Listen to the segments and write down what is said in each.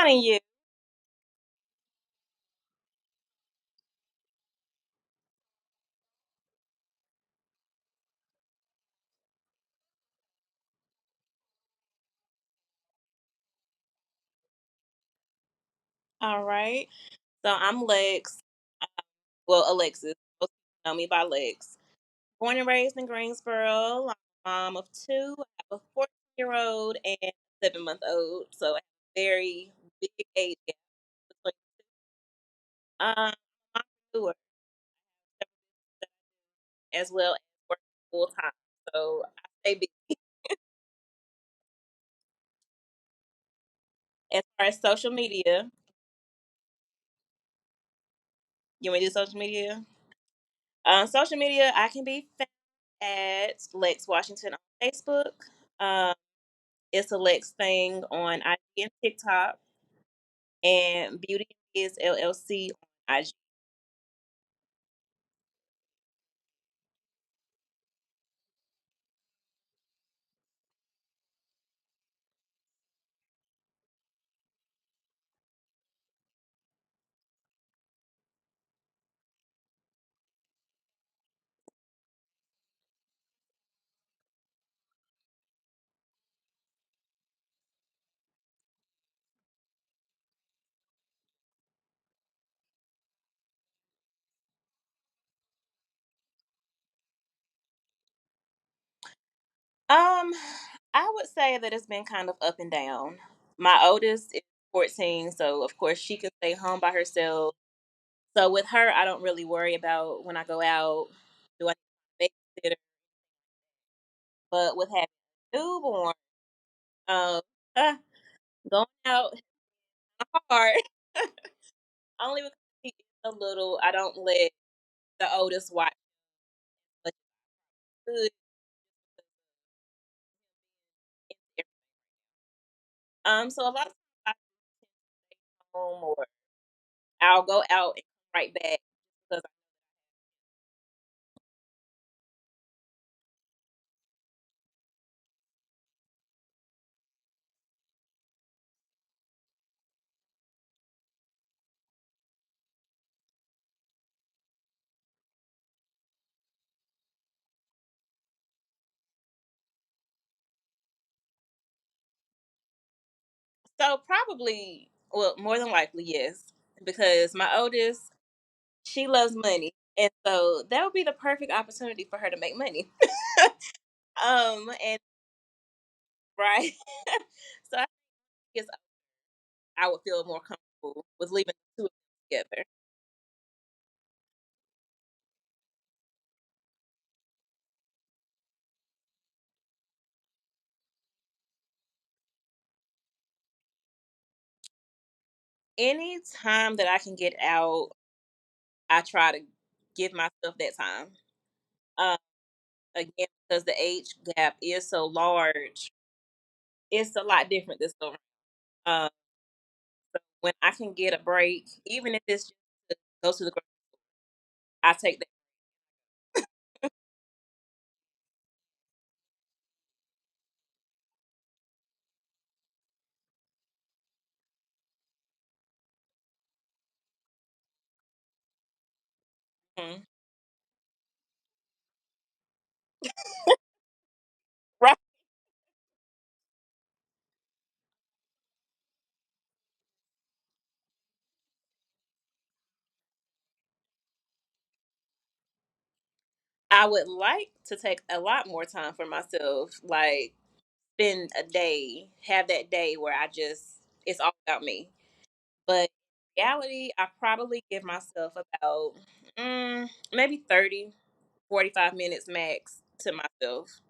and you. All right. So I'm Lex. Well, Alexis. Most people know me by Lex. Born and raised in Greensboro. I'm a mom of two. I have a 14-year-old and a 7-month-old. So I have a very big age gap between. I'm an entrepreneur as well as working full time. So I stay busy. As far as social media, you want me to do social media? Social media, I can be found at Lex Washington on Facebook. Um, it's a Lex thing on IG and TikTok, and Beauty is LLC on IG. Um, I would say that it's been kind of up and down. My oldest is 14, so of course she can stay home by herself. So with her, I don't really worry about when I go out. Do I need a babysitter? But with having a newborn, um, going out is hard. Only because he is so little, I don't let the oldest watch much as I could because of him being in so a lot of times I stay home or I'll go out and come right back because so probably well more than likely yes because my oldest she loves money and so that would be the perfect opportunity for her to make money. And right. So I guess I would feel more comfortable with leaving the two of them together. Any time that I can get out, I try to give myself that time. Um, Again, because the age gap is so large, it's a lot different this go around. When I can get a break, even if it's just to go to the grocery, I take that. Mhm. Right. I would like to take a lot more time for myself, like spend a day, have that day where I just it's all about me. But in reality, I probably give myself about maybe 30, 45 minutes max to myself.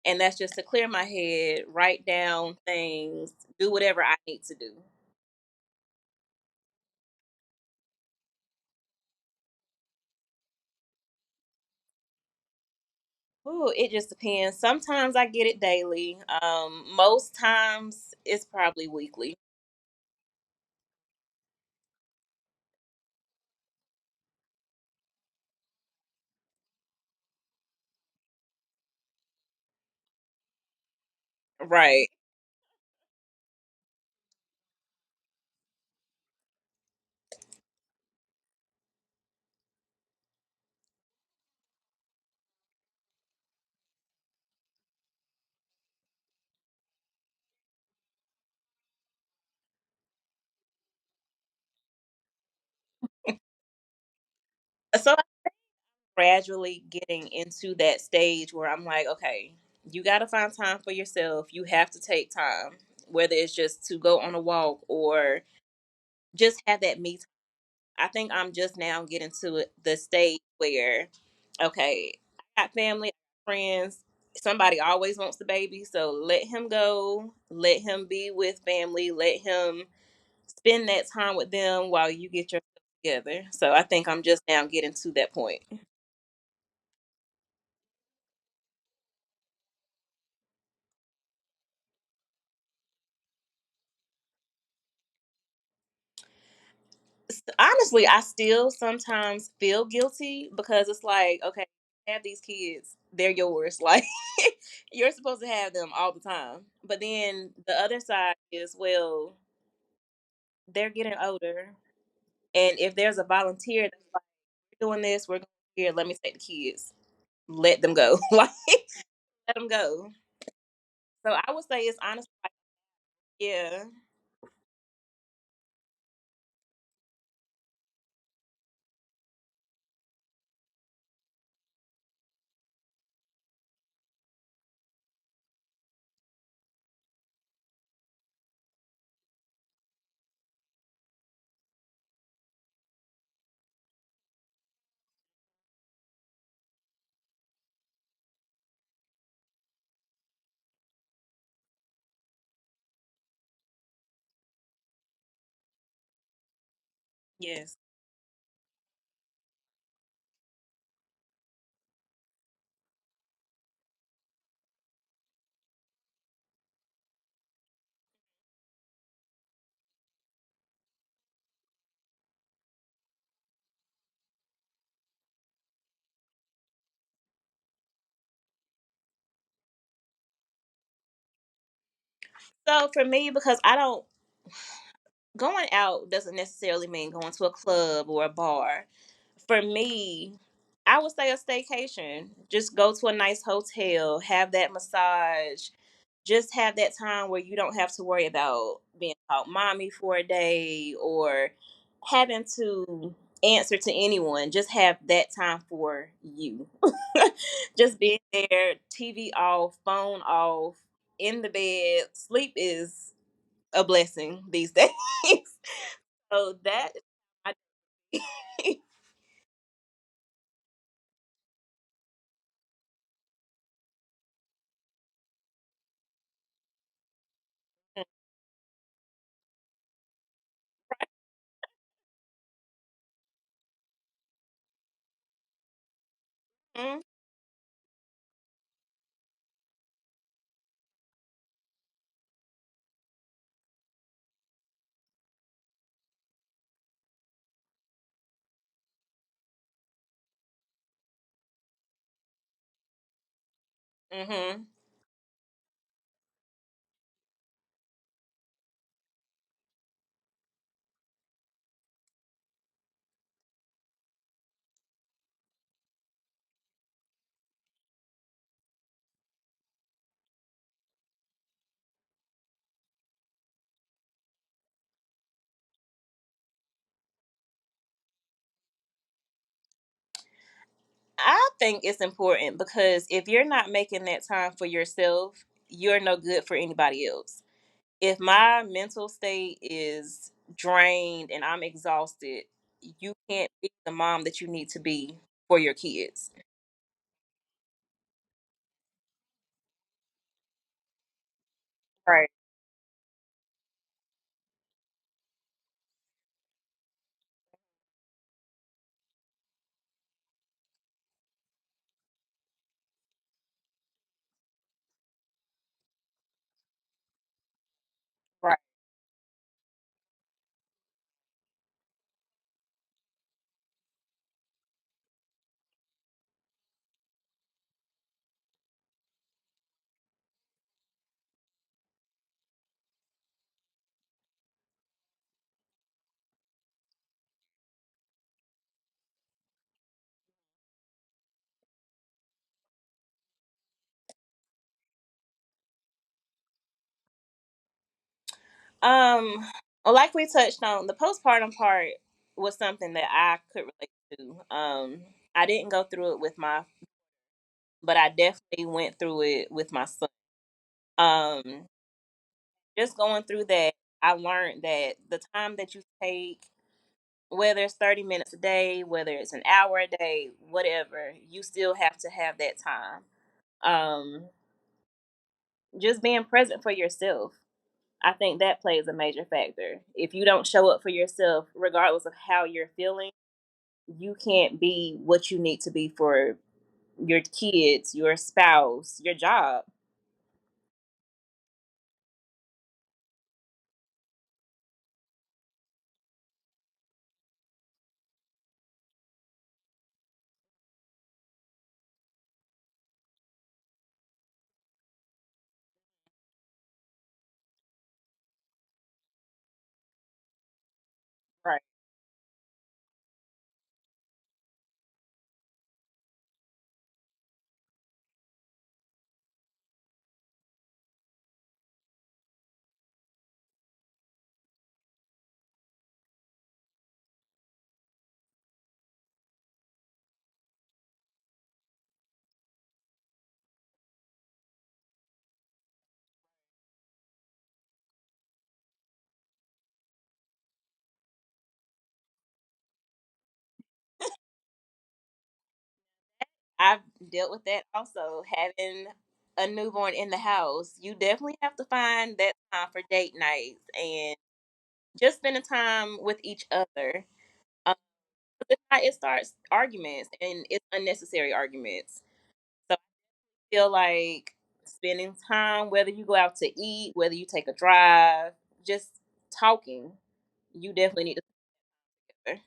And that's just to clear my head, write down things, do whatever I need to do. Ooh, it just depends. Sometimes I get it daily. Most times it's probably weekly. Right. So I'm gradually getting into that stage where I'm like, okay, you got to find time for yourself. You have to take time, whether it's just to go on a walk or just have that me time. I think I'm just now getting to the stage where, okay, I got family, I got friends. Somebody always wants the baby, so let him go. Let him be with family. Let him spend that time with them while you get yourself together. So I think I'm just now getting to that point. Honestly, I still sometimes feel guilty because it's like, okay, have these kids, they're yours. Like you're supposed to have them all the time. But then the other side is, well, they're getting older. And if there's a volunteer that's like, we're doing this, we're going here, let me take the kids. Let them go. Like let them go. So I would say it's honestly like, yeah. Yes. So for me, because I don't going out doesn't necessarily mean going to a club or a bar. For me, I would say a staycation. Just go to a nice hotel, have that massage, just have that time where you don't have to worry about being called mommy for a day or having to answer to anyone. Just have that time for you. Just being there, TV off, phone off, in the bed. Sleep is a blessing these days. So that I, Mhm, mhm. I think it's important because if you're not making that time for yourself, you're no good for anybody else. If my mental state is drained and I'm exhausted, you can't be the mom that you need to be for your kids. Right. Right. Um, well, like we touched on, the postpartum part was something that I could relate. too. I didn't go through it with but I definitely went through it with my son. Um, just going through that, I learned that the time that you take, whether it's 30 minutes a day, whether it's an hour a day, whatever, you still have to have that time. Um, just being present for yourself. I think that plays a major factor. If you don't show up for yourself, regardless of how you're feeling, you can't be what you need to be for your kids, your spouse, your job. Right. I've dealt with that also. Having a newborn in the house, you definitely have to find that time for date nights and just spending time with each other. Um, if not, it starts arguments and it's unnecessary arguments. So I feel like spending time, whether you go out to eat, whether you take a drive, just talking, you definitely need to. Together.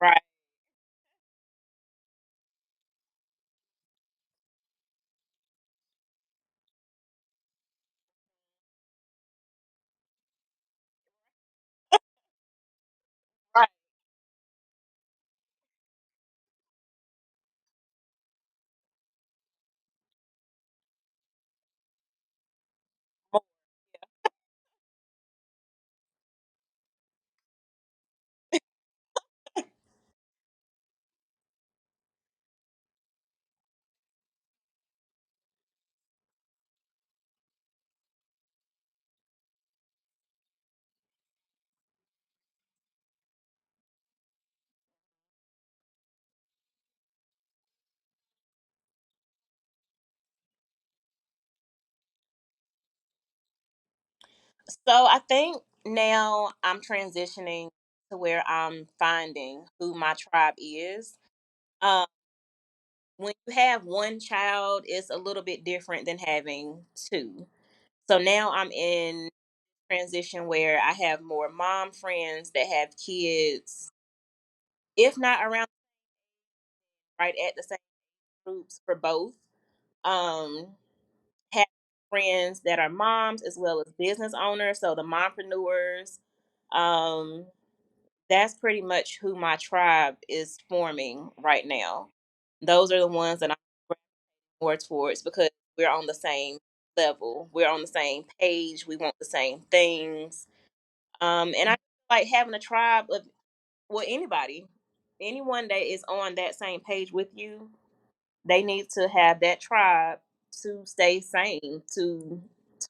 Right, right. More, So I think now I'm transitioning to where I'm finding who my tribe is. Um, when you have one child, it's a little bit different than having two. So now I'm in transition where I have more mom friends that have kids, if not around right at the same groups for both. Um, have friends that are moms as well as business owners, so the mompreneurs. Um, that's pretty much who my tribe is forming right now. Those are the ones that I'm more towards because we're on the same level. We're on the same page. We want the same things. And I like having a tribe of well anybody, anyone that is on that same page with you. They need to have that tribe to stay sane, to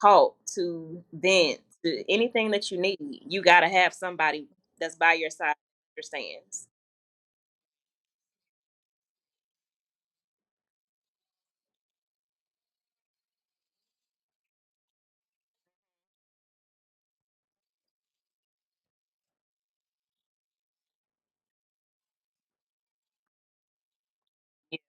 talk, to vent, to anything that you need. You got to have somebody that's by your side that understands. Yeah.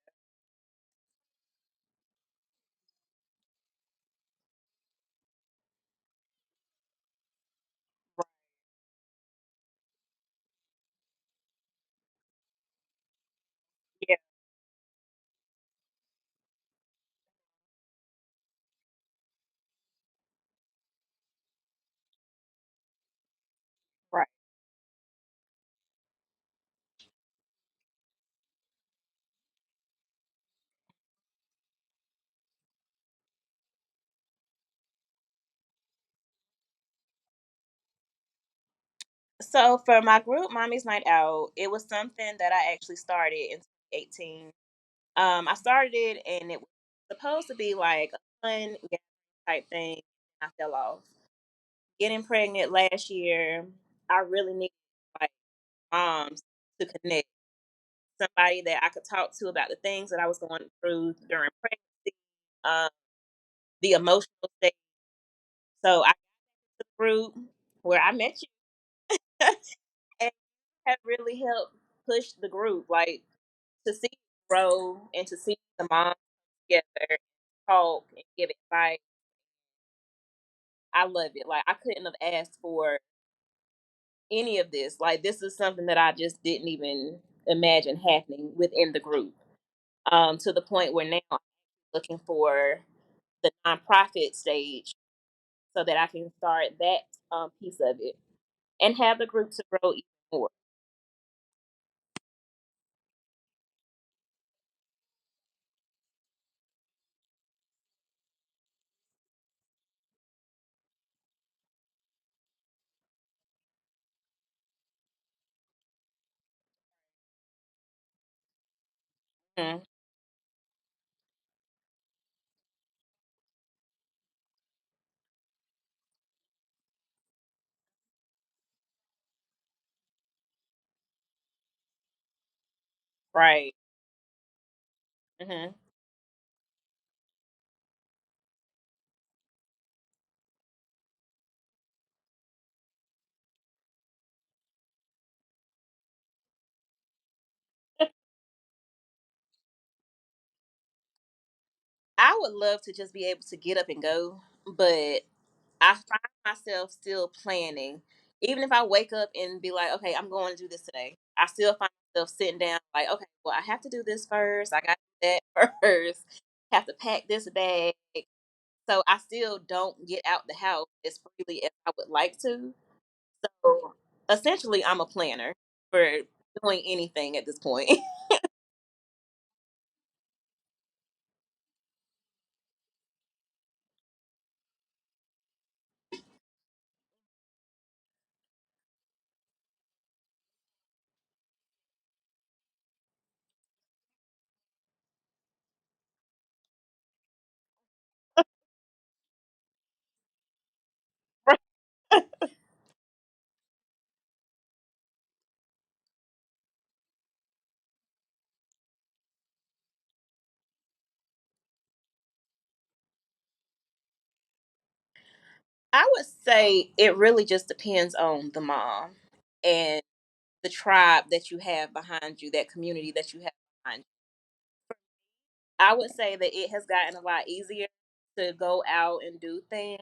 So for my group Mommy's Night Out, it was something that I actually started in 2018. I started it and it was supposed to be like a fun gathering type thing. I fell off. Getting pregnant last year, I really needed like moms to connect. Somebody that I could talk to about the things that I was going through during pregnancy, um, the emotional state. So I got the group where I met you and have really helped push the group, like to see it grow and to see the moms together, talk and give advice. I love it. Like I couldn't have asked for any of this. Like this is something that I just didn't even imagine happening within the group. To the point where now I'm looking for the nonprofit stage so that I can start that piece of it and have the group to grow even more. Mhm. Right. Hmm. I would love to just be able to get up and go, but I find myself still planning. Even if I wake up and be like, okay, I'm going to do this today, I still find myself sitting down like, okay, well, I have to do this first. I got to do that first. Have to pack this bag. So I still don't get out the house as freely as I would like to. So essentially, I'm a planner for doing anything at this point. I would say it really just depends on the mom and the tribe that you have behind you, that community that you have behind you. I would say that it has gotten a lot easier to go out and do things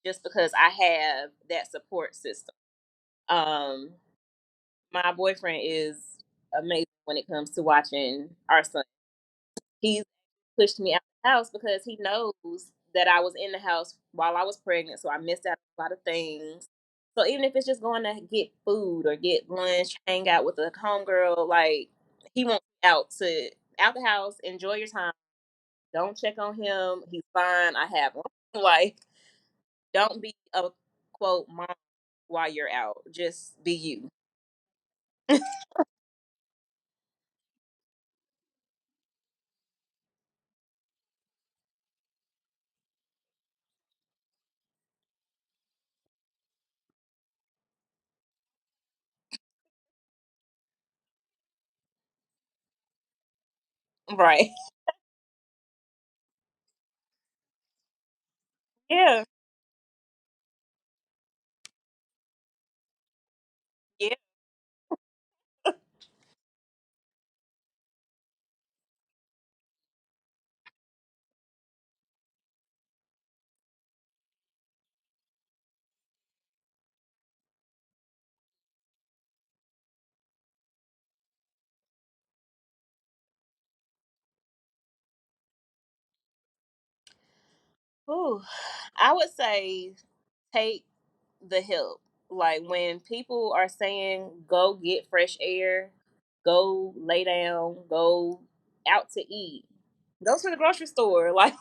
just because I have that support system. Um, my boyfriend is amazing when it comes to watching our son. He's pushed me out the house because he knows that I was in the house while I was pregnant, so I missed out on a lot of things. So even if it's just going to get food or get lunch, hang out with a homegirl, like he wants out to out the house, enjoy your time. Don't check on him. He's fine. I have him. Like, don't be a quote mom while you're out. Just be you. Right. Yeah. Yeah. Ooh. I would say take the help. Like when people are saying go get fresh air, go lay down, go out to eat, go to the grocery store. Like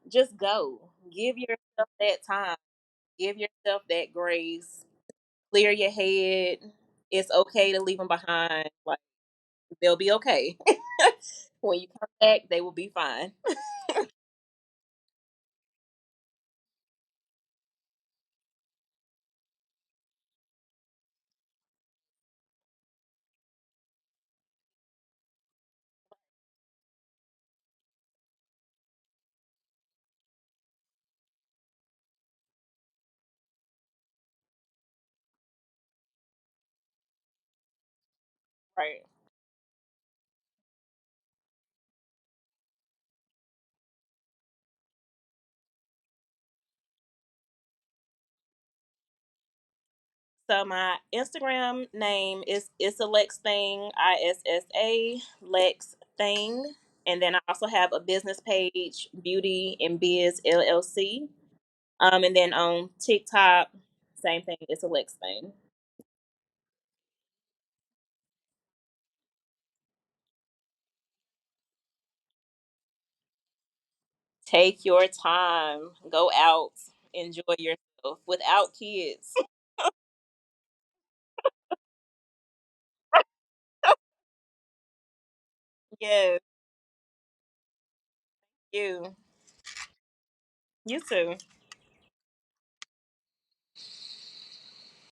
just go. Give yourself that time. Give yourself that grace. clear your head. It's okay to leave them behind. Like, they'll be okay. When you come back, they will be fine. Right. So my Instagram name is It's a Lex Thing, ISSA Lex Thing. And then I also have a business page, Beauty and Biz LLC. And then on TikTok, same thing, It's a Lex Thing. Take your time, go out, enjoy yourself without kids. Yes, you. You too.